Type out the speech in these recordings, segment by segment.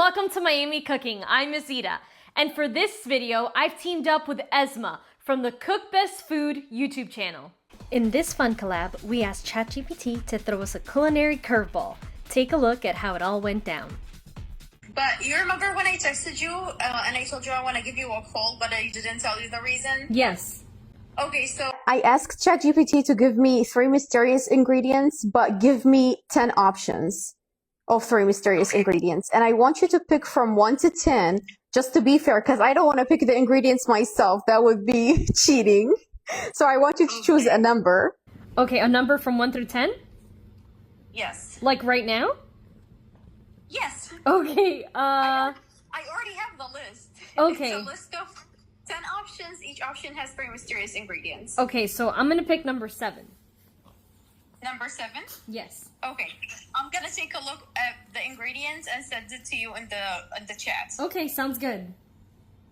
welcome to Miami Cooking. I'm Azita, and for this video, I've teamed up with Esma from the Cook Best Food YouTube channel. In this fun collab, we asked ChatGPT to throw us a culinary curveball. Take a look at how it all went down. But you remember when I texted you and I told you I want to give you a call, but I didn't tell you the reason? Yes. Okay, so I asked ChatGPT to give me 3 mysterious ingredients, but give me 10 options of 3 mysterious ingredients. And I want you to pick from 1 to 10, just to be fair, because I don't want to pick the ingredients myself. That would be cheating. So I want you to choose a number. Okay, a number from 1 through 10? yes. Like right now? Yes. Okay, I already have the list. Okay. It's a list of 10 options. Each option has 3 mysterious ingredients. Okay, so I'm gonna pick number 7. Number 7? Yes. Okay. I'm going to take a look at the ingredients and send it to you in the chat. Okay, sounds good.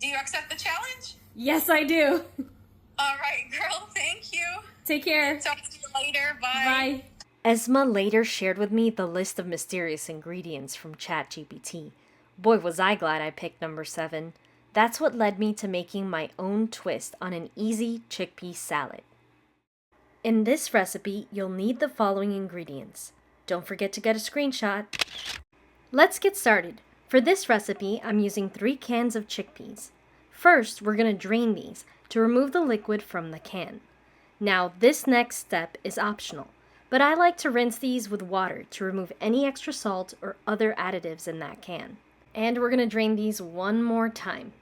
Do you accept the challenge? Yes, I do. All right, girl. Thank you. Take care. Talk to you later. Bye. Bye. Esma later shared with me the list of mysterious ingredients from ChatGPT. Boy, was I glad I picked number 7. That's what led me to making my own twist on an easy chickpea salad. In this recipe, you'll need the following ingredients. Don't forget to get a screenshot. Let's get started. For this recipe, I'm using 3 cans of chickpeas. First, we're going to drain these to remove the liquid from the can. Now, this next step is optional, but I like to rinse these with water to remove any extra salt or other additives in that can. And we're going to drain these one more time.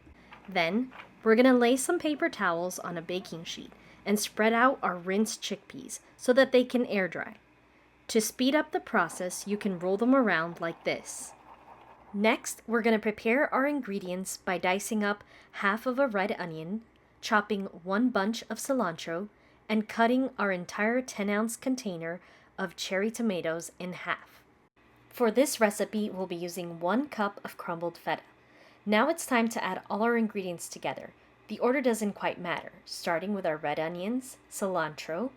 Then, we're going to lay some paper towels on a baking sheet and spread out our rinsed chickpeas so that they can air dry. To speed up the process, you can roll them around like this. Next, we're going to prepare our ingredients by dicing up half of a red onion, chopping 1 bunch of cilantro, and cutting our entire 10-ounce container of cherry tomatoes in half. For this recipe, we'll be using 1 cup of crumbled feta. Now it's time to add all our ingredients together. The order doesn't quite matter, starting with our red onions, cilantro,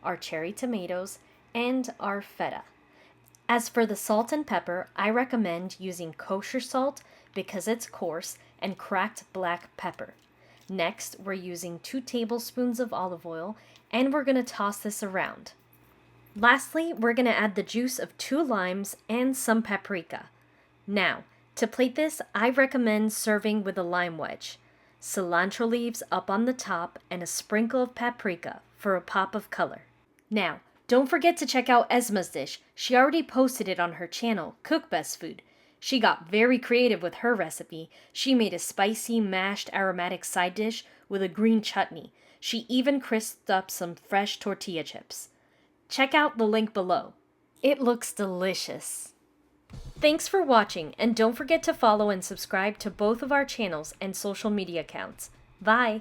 our cherry tomatoes, and our feta. As for the salt and pepper, I recommend using kosher salt because it's coarse, and cracked black pepper. Next, we're using 2 tablespoons of olive oil, and we're going to toss this around. Lastly, we're going to add the juice of 2 limes and some paprika. Now, to plate this, I recommend serving with a lime wedge, cilantro leaves up on the top, and a sprinkle of paprika for a pop of color. Now, don't forget to check out Esma's dish. She already posted it on her channel, Cook Best Food. She got very creative with her recipe. She made a spicy, mashed, aromatic side dish with a green chutney. She even crisped up some fresh tortilla chips. Check out the link below. It looks delicious. Thanks for watching, and don't forget to follow and subscribe to both of our channels and social media accounts. Bye!